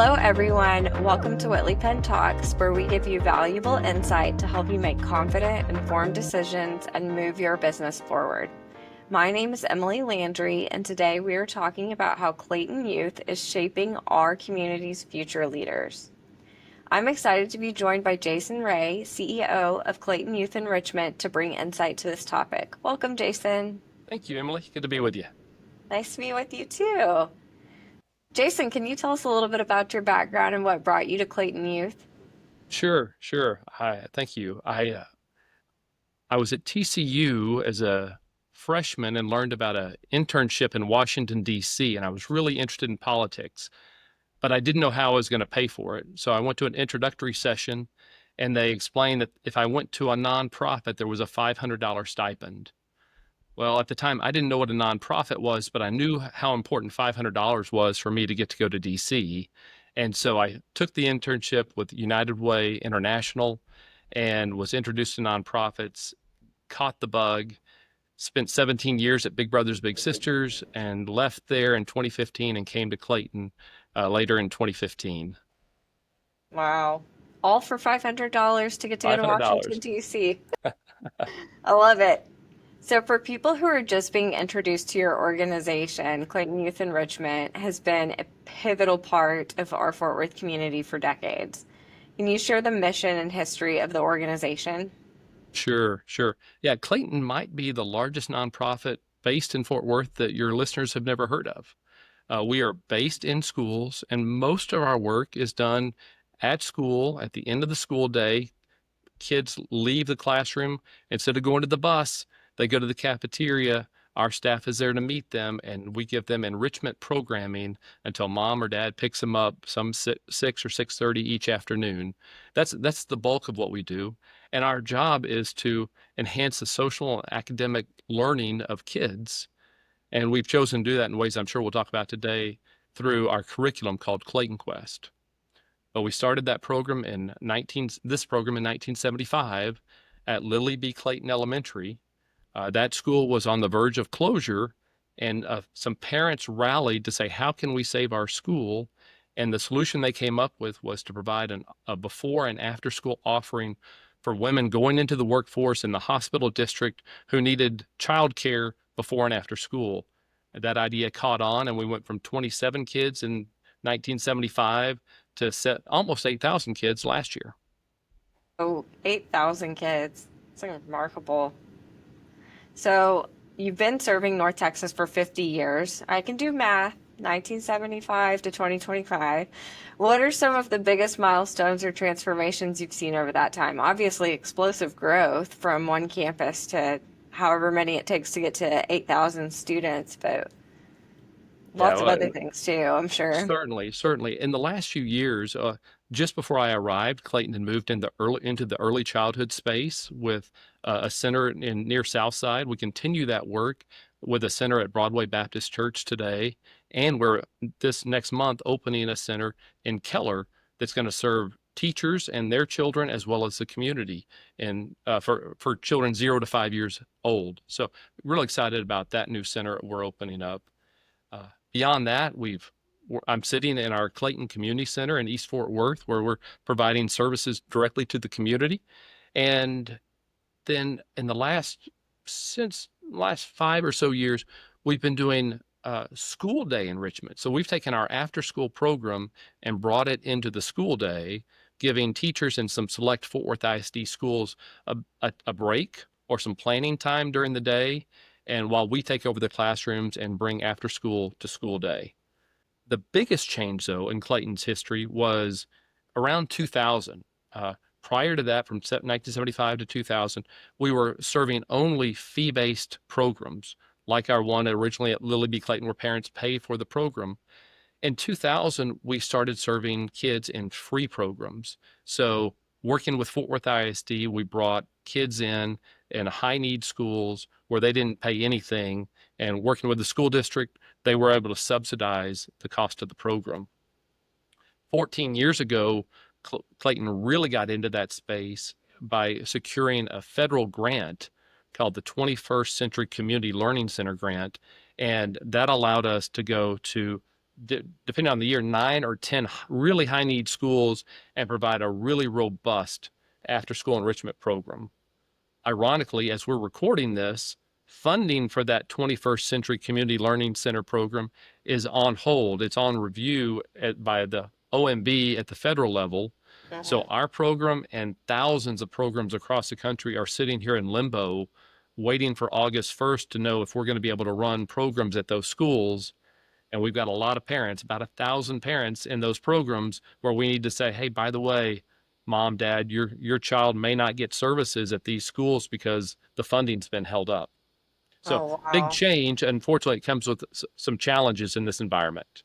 Hello, everyone. Welcome to Whitley Penn Talks, where we give you valuable insight to help you make confident, informed decisions and move your business forward. My name is Emily Landry, and today we are talking about how Clayton Youth is shaping our community's future leaders. I'm excited to be joined by Jason Ray, CEO of Clayton Youth Enrichment, to bring insight to this topic. Welcome, Jason. Thank you, Emily. Good to be with you. Nice to be with you, too. Jason, can you tell us a little bit about your background and what brought you to Clayton Youth? Sure. Thank you. I was at TCU as a freshman and learned about an internship in Washington, D.C., and I was really interested in politics, but I didn't know how I was going to pay for it. So I went to an introductory session, and they explained that if I went to a nonprofit, there was a $500 stipend. Well, at the time, I didn't know what a nonprofit was, but I knew how important $500 was for me to get to go to DC. And so I took the internship with United Way International and was introduced to nonprofits, caught the bug, spent 17 years at Big Brothers Big Sisters, and left there in 2015 and came to Clayton later in 2015. Wow. All for $500 to get to go to Washington, $500. D.C. I love it. So, for people who are just being introduced to your organization, Clayton Youth Enrichment has been a pivotal part of our Fort Worth community for decades. Can you share the mission and history of the organization? Sure. Yeah, Clayton might be the largest nonprofit based in Fort Worth that your listeners have never heard of. We are based in schools, and most of our work is done at school at the end of the school day. Kids leave the classroom. Instead of going to the bus, they go to the cafeteria. Our staff is there to meet them, and we give them enrichment programming until mom or dad picks them up some 6 or 6:30 each afternoon. That's the bulk of what we do. And our job is to enhance the social and academic learning of kids. And we've chosen to do that in ways I'm sure we'll talk about today through our curriculum called ClaytonQuest. But we started that program this program in 1975 at Lily B. Clayton Elementary. That school was on the verge of closure, and some parents rallied to say, how can we save our school? And the solution they came up with was to provide a before and after school offering for women going into the workforce in the hospital district who needed childcare before and after school. That idea caught on, and we went from 27 kids in 1975 to set almost 8,000 kids last year. Oh, 8,000 kids. It's remarkable. So, you've been serving North Texas for 50 years. I can do math, 1975 to 2025. What are some of the biggest milestones or transformations you've seen over that time? Obviously, explosive growth from one campus to however many it takes to get to 8,000 students, but Yeah, lots of other things too, I'm sure. certainly. In the last few years, just before I arrived, Clayton had moved into the early childhood space with a center in near Southside. We continue that work with a center at Broadway Baptist Church today, and we're this next month opening a center in Keller that's going to serve teachers and their children as well as the community, and for children 0 to 5 years old. So, really excited about that new center we're opening up. Beyond that, I'm sitting in our Clayton Community Center in East Fort Worth, where we're providing services directly to the community. And then in since last 5 or so years, we've been doing school day enrichment. So we've taken our after school program and brought it into the school day, giving teachers in some select Fort Worth ISD schools a break or some planning time during the day, and while we take over the classrooms and bring after school to school day. The biggest change, though, in Clayton's history was around 2000. Prior to that, from 1975 to 2000, we were serving only fee-based programs, like our one originally at Lily B. Clayton, where parents pay for the program. In 2000, we started serving kids in free programs. So working with Fort Worth ISD, we brought kids in high need schools where they didn't pay anything, and working with the school district, they were able to subsidize the cost of the program. 14 years ago, Clayton really got into that space by securing a federal grant called the 21st Century Community Learning Center grant, and that allowed us to go to depending on the year, 9 or 10 really high need schools and provide a really robust after school enrichment program. Ironically, as we're recording this, funding for that 21st Century Community Learning Center program is on hold. It's on review by the OMB at the federal level. So Mhm. our program and thousands of programs across the country are sitting here in limbo, waiting for August 1st to know if we're going to be able to run programs at those schools. And we've got a lot of parents, about 1,000 parents in those programs where we need to say, hey, by the way, mom, dad, your child may not get services at these schools because the funding's been held up. So Oh, big wow. change. Unfortunately, it comes with some challenges in this environment.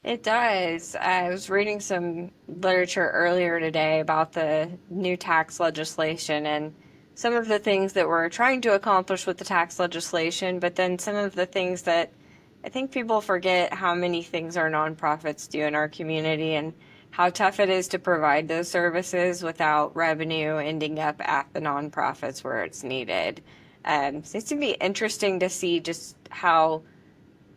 It does. I was reading some literature earlier today about the new tax legislation and some of the things that we're trying to accomplish with the tax legislation, but then some of the things that I think people forget how many things our nonprofits do in our community and how tough it is to provide those services without revenue ending up at the nonprofits where it's needed. So it's going to be interesting to see just how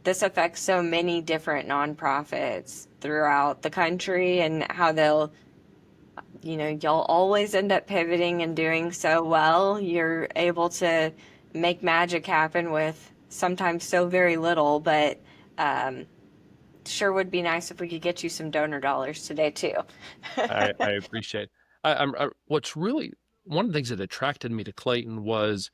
this affects so many different nonprofits throughout the country and how they'll, you'll always end up pivoting and doing so well. You're able to make magic happen with sometimes so very little, but um, sure would be nice if we could get you some donor dollars today too. I appreciate. What's really one of the things that attracted me to Clayton was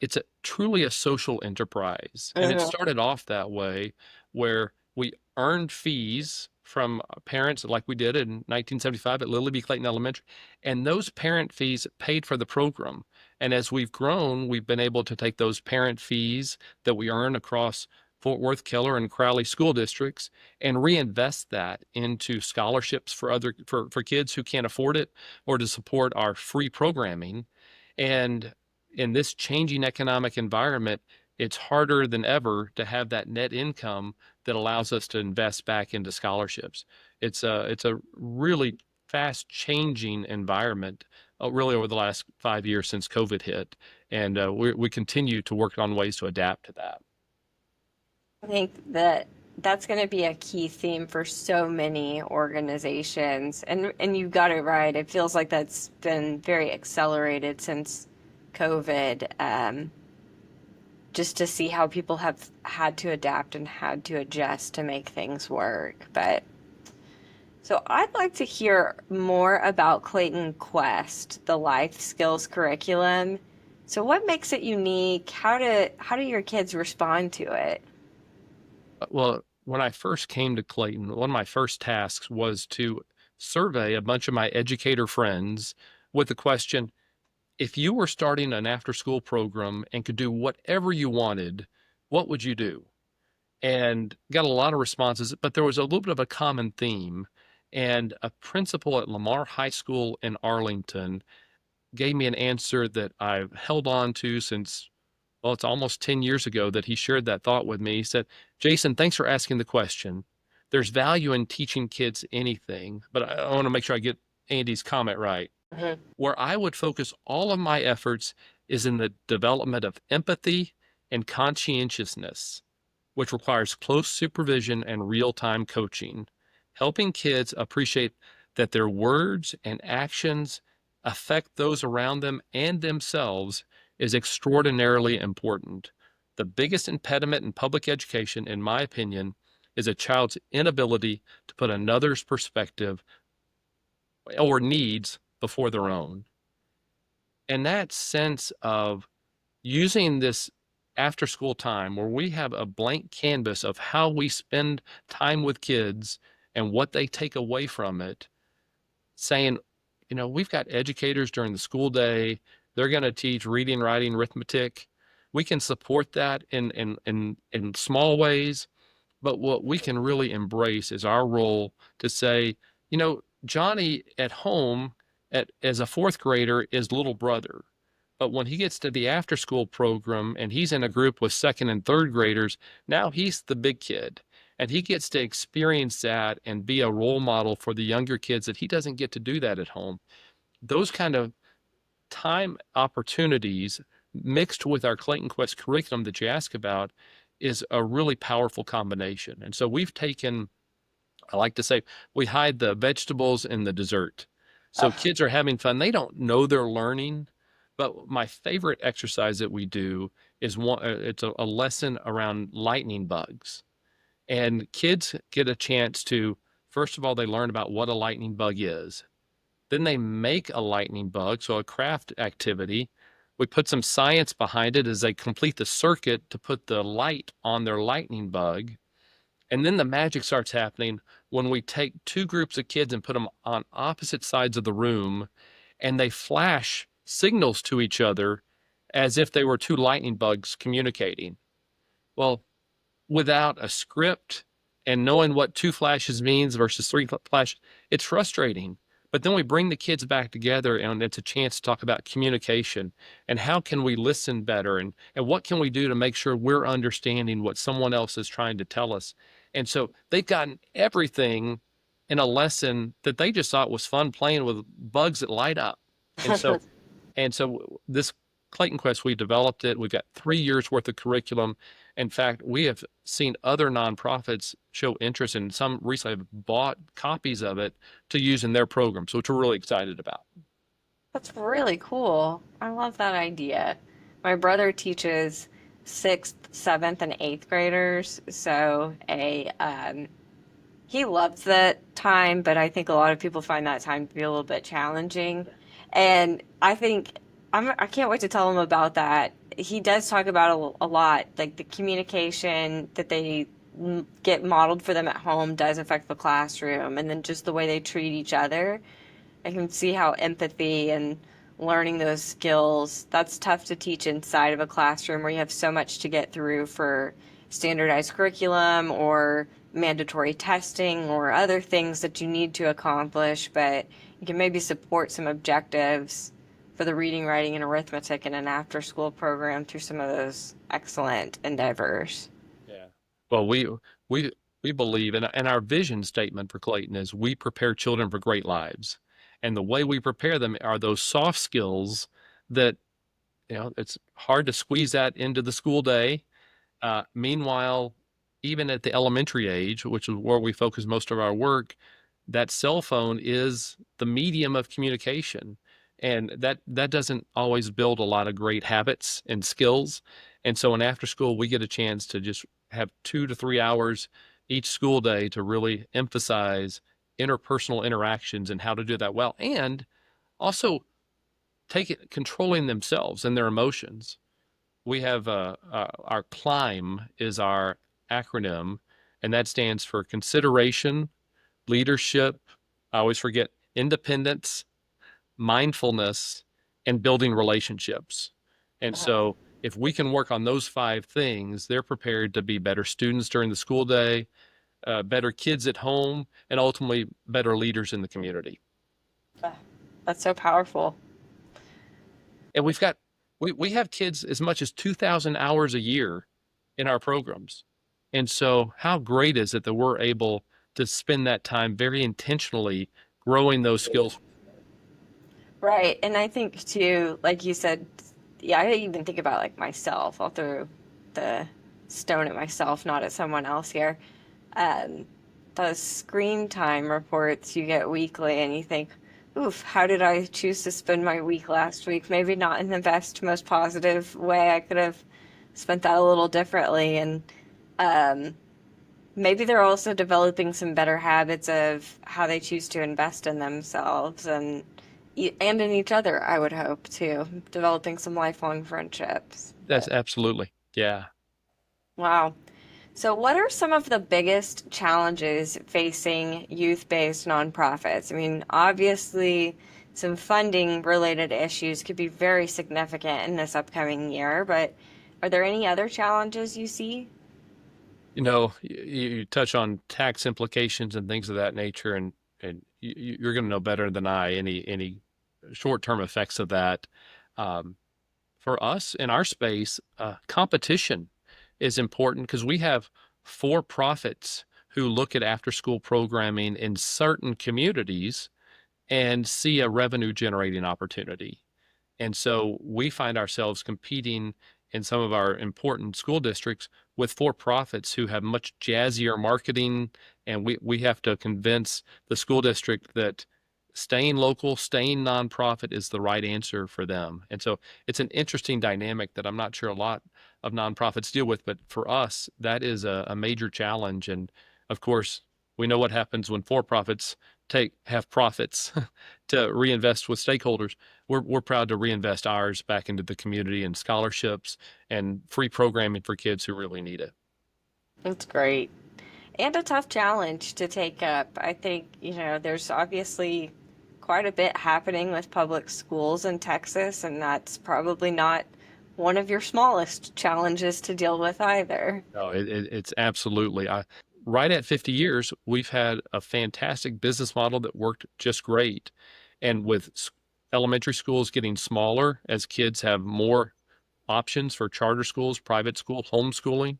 it's truly a social enterprise, and it Mhm. started off that way, where we earned fees from parents like we did in 1975 at Lily B. Clayton Elementary, and those parent fees paid for the program. And as we've grown, we've been able to take those parent fees that we earn across Fort Worth, Keller, and Crowley school districts and reinvest that into scholarships for for kids who can't afford it or to support our free programming. And in this changing economic environment, it's harder than ever to have that net income that allows us to invest back into scholarships. It's a really fast changing environment, really over the last 5 years since COVID hit, and we continue to work on ways to adapt to that. I think that that's going to be a key theme for so many organizations. And you got it right. It feels like that's been very accelerated since COVID. Just to see how people have had to adapt and had to adjust to make things work. But so I'd like to hear more about Clayton Quest, the life skills curriculum. So what makes it unique? How do your kids respond to it? Well, when I first came to Clayton, one of my first tasks was to survey a bunch of my educator friends with the question, if you were starting an after school program and could do whatever you wanted, what would you do? And got a lot of responses, but there was a little bit of a common theme. And a principal at Lamar High School in Arlington gave me an answer that I've held on to since, well, it's almost 10 years ago that he shared that thought with me. He said, Jason, thanks for asking the question. There's value in teaching kids anything, but I want to make sure I get Andy's comment right. Mhm. Where I would focus all of my efforts is in the development of empathy and conscientiousness, which requires close supervision and real time coaching, helping kids appreciate that their words and actions affect those around them and themselves is extraordinarily important. The biggest impediment in public education, in my opinion, is a child's inability to put another's perspective or needs before their own. And that sense of using this after school time where we have a blank canvas of how we spend time with kids and what they take away from it, saying, we've got educators during the school day, they're going to teach reading, writing, arithmetic. We can support that in small ways, but what we can really embrace is our role to say, Johnny at home as a fourth grader is little brother. But when he gets to the after school program and he's in a group with second and third graders, now he's the big kid. And he gets to experience that and be a role model for the younger kids that he doesn't get to do that at home. Those kind of time opportunities mixed with our Clayton Quest curriculum that you ask about is a really powerful combination. And so we've taken I like to say we hide the vegetables in the dessert. So Ugh. kids are having fun. They don't know they're learning, but my favorite exercise that we do is it's a lesson around lightning bugs. And kids get a chance to, first of all, they learn about what a lightning bug is. Then they make a lightning bug, so a craft activity. We put some science behind it as they complete the circuit to put the light on their lightning bug. And then the magic starts happening when we take two groups of kids and put them on opposite sides of the room and they flash signals to each other as if they were two lightning bugs communicating. Well, without a script and knowing what two flashes means versus three flashes, it's frustrating. But then we bring the kids back together and it's a chance to talk about communication and how can we listen better and what can we do to make sure we're understanding what someone else is trying to tell us. And so they've gotten everything in a lesson that they just thought was fun playing with bugs that light up. And so this ClaytonQuest, we developed it. We've got 3 years worth of curriculum. In fact, we have seen other nonprofits show interest and some recently have bought copies of it to use in their programs, which we're really excited about. That's really cool. I love that idea. My brother teaches sixth, seventh, and eighth graders, so he loves that time, but I think a lot of people find that time to be a little bit challenging. And I think I can't wait to tell him about that. He does talk about a lot, like the communication that they get modeled for them at home does affect the classroom, and then just the way they treat each other. I can see how empathy and learning those skills, that's tough to teach inside of a classroom where you have so much to get through for standardized curriculum or mandatory testing or other things that you need to accomplish, but you can maybe support some objectives for the reading, writing, and arithmetic in an after school program through some of those excellent endeavors. Yeah. Well, we we believe, and our vision statement for Clayton is we prepare children for great lives. And the way we prepare them are those soft skills that, it's hard to squeeze that into the school day. Meanwhile, even at the elementary age, which is where we focus most of our work, that cell phone is the medium of communication. And that doesn't always build a lot of great habits and skills. And so in after school, we get a chance to just have 2 to 3 hours each school day to really emphasize interpersonal interactions and how to do that well. And also controlling themselves and their emotions. We have our CLIMB is our acronym, and that stands for consideration, leadership. I always forget independence, mindfulness, and building relationships. And so, if we can work on those 5 things, they're prepared to be better students during the school day, better kids at home, and ultimately better leaders in the community. That's so powerful. And we have kids as much as 2,000 hours a year in our programs. And so how great is it that we're able to spend that time very intentionally growing those skills? Right. And I think too, like you said, yeah, I even think about like myself. I'll throw the stone at myself, not at someone else here. Um, those screen time reports you get weekly, and you think, oof, how did I choose to spend my week last week? Maybe not in the best, most positive way. I could have spent that a little differently. And um, maybe they're also developing some better habits of how they choose to invest in themselves and in each other, I would hope too, developing some lifelong friendships. That's absolutely. Yeah. Wow. So, what are some of the biggest challenges facing youth-based nonprofits? I mean, obviously, some funding related issues could be very significant in this upcoming year, but are there any other challenges you see? You touch on tax implications and things of that nature, and you're going to know better than I any short-term effects of that. Um, for us in our space, competition is important because we have for-profits who look at after-school programming in certain communities and see a revenue generating opportunity. And so we find ourselves competing in some of our important school districts with for-profits who have much jazzier marketing, and we have to convince the school district that staying local, staying nonprofit is the right answer for them. And so it's an interesting dynamic that I'm not sure a lot of nonprofits deal with, but for us, that is a major challenge. And of course, we know what happens when for-profits have profits to reinvest with stakeholders. We're proud to reinvest ours back into the community and scholarships and free programming for kids who really need it. That's great. And a tough challenge to take up. I think, there's obviously quite a bit happening with public schools in Texas, and that's probably not one of your smallest challenges to deal with either. No, it's absolutely. Right at 50 years, we've had a fantastic business model that worked just great. And with elementary schools getting smaller as kids have more options for charter schools, private schools, homeschooling,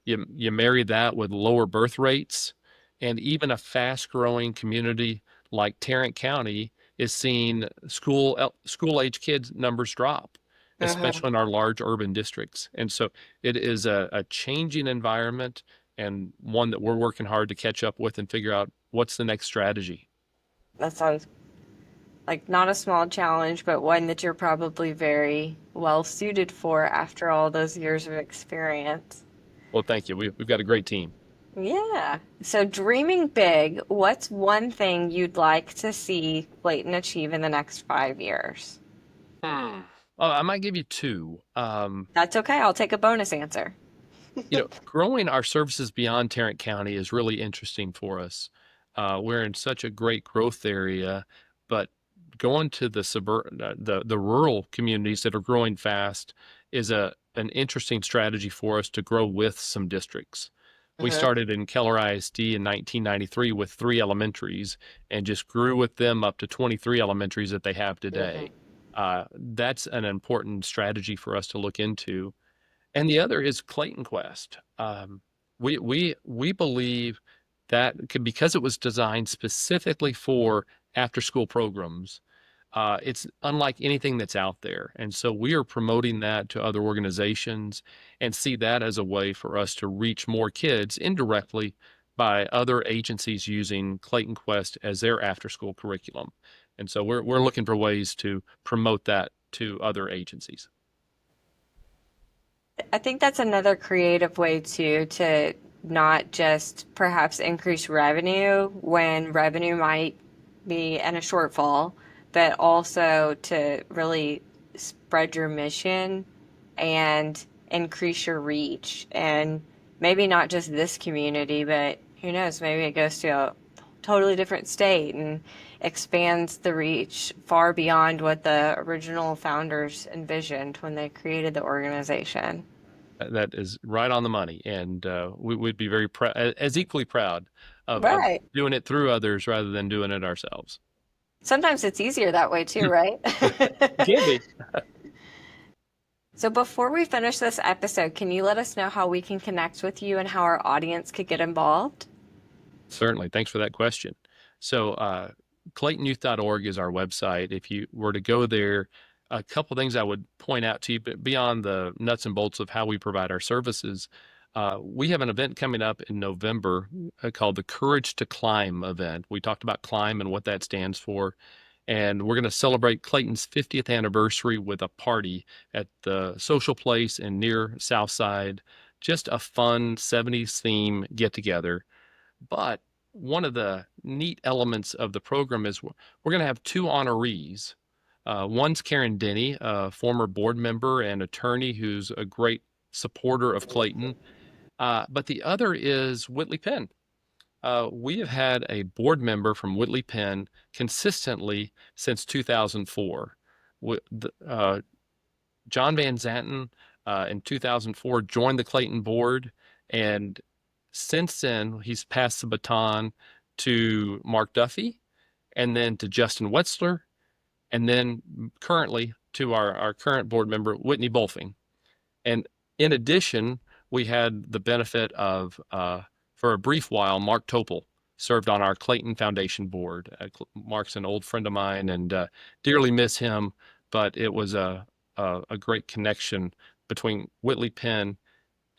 you marry that with lower birth rates, and even a fast-growing community like Tarrant County is seeing school age kids numbers drop, Uh-huh. especially in our large urban districts. And so it is a changing environment and one that we're working hard to catch up with and figure out what's the next strategy. That sounds like not a small challenge, but one that you're probably very well suited for after all those years of experience. Well, thank you. We've got a great team. Yeah. So, dreaming big, what's one thing you'd like to see Clayton achieve in the next 5 years? Hmm. I might give you two. That's okay. I'll take a bonus answer. Growing our services beyond Tarrant County is really interesting for us. We're in such a great growth area, but going to the rural communities that are growing fast is an interesting strategy for us to grow with some districts. We Uh-huh. started in Keller ISD in 1993 with 3 elementaries and just grew with them up to 23 elementaries that they have today. That's an important strategy for us to look into. And the other is ClaytonQuest. We believe that because it was designed specifically for after school programs, it's unlike anything that's out there. And so we are promoting that to other organizations and see that as a way for us to reach more kids indirectly by other agencies using ClaytonQuest as their after school curriculum. And so we're looking for ways to promote that to other agencies. I think that's another creative way too to not just perhaps increase revenue when revenue might be in a shortfall, but also to really spread your mission and increase your reach. And maybe not just this community, but who knows, maybe it goes to a totally different state and expands the reach far beyond what the original founders envisioned when they created the organization. That is right on the money, and we would be very proud, as equally proud of Right. doing it through others rather than doing it ourselves. Sometimes it's easier that way too, right? It can be. So before we finish this episode, can you let us know how we can connect with you and how our audience could get involved? Certainly. Thanks for that question. So, ClaytonYouth.org is our website. If you were to go there, a couple things I would point out to you, but beyond the nuts and bolts of how we provide our services, we have an event coming up in November called the Courage to Climb event. We talked about climb and what that stands for. And we're going to celebrate Clayton's 50th anniversary with a party at the Social Place in near Southside. Just a fun 70s theme get together. But one of the neat elements of the program is we're going to have two honorees. One's Karen Denny, a former board member and attorney who's a great supporter of Clayton. But the other is Whitley Penn. We have had a board member from Whitley Penn consistently since 2004. John Van Zanten in 2004 joined the Clayton board, and since then he's passed the baton to Mark Duffy, and then to Justin Wetzler, and then currently to our current board member, Whitney Bolfing. And in addition, we had the benefit of, for a brief while, Mark Topol served on our Clayton Foundation board. Mark's an old friend of mine and dearly miss him, but it was a great connection between Whitley Penn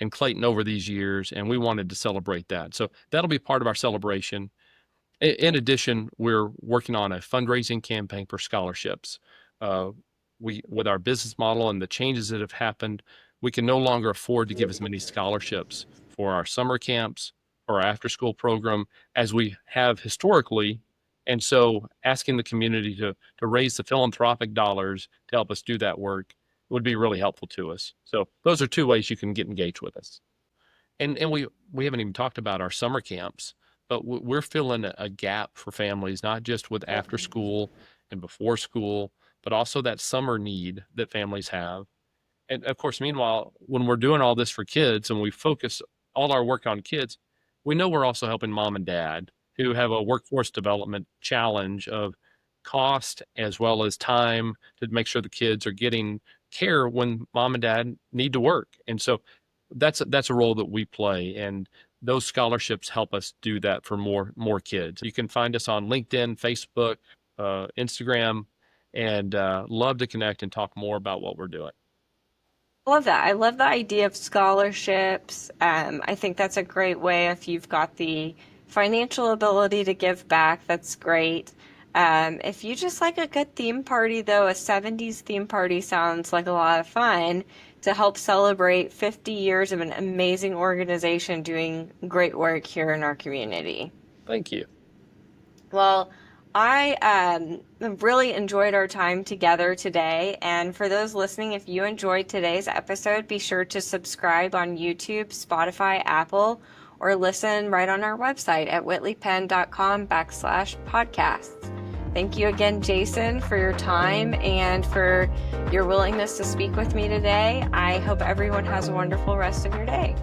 and Clayton over these years, and we wanted to celebrate that. So that'll be part of our celebration. In addition, we're working on a fundraising campaign for scholarships. With our business model and the changes that have happened, we can no longer afford to give as many scholarships for our summer camps or our after-school program as we have historically. And so asking the community to raise the philanthropic dollars to help us do that work would be really helpful to us. So those are two ways you can get engaged with us. And we haven't even talked about our summer camps, but we're filling a gap for families, not just with after school and before school, but also that summer need that families have. And of course, meanwhile, when we're doing all this for kids and we focus all our work on kids, we know we're also helping mom and dad who have a workforce development challenge of cost as well as time to make sure the kids are getting care when mom and dad need to work. And so that's a role that we play, and those scholarships help us do that for more kids. You can find us on LinkedIn, Facebook, Instagram, and love to connect and talk more about what we're doing. I love that. I love the idea of scholarships. I think that's a great way if you've got the financial ability to give back. That's great. If you just like a good theme party, though, a 70s theme party sounds like a lot of fun to help celebrate 50 years of an amazing organization doing great work here in our community. Thank you. Well, I really enjoyed our time together today. And for those listening, if you enjoyed today's episode, be sure to subscribe on YouTube, Spotify, Apple, or listen right on our website at whitleypenn.com/podcasts. Thank you again, Jason, for your time and for your willingness to speak with me today. I hope everyone has a wonderful rest of your day.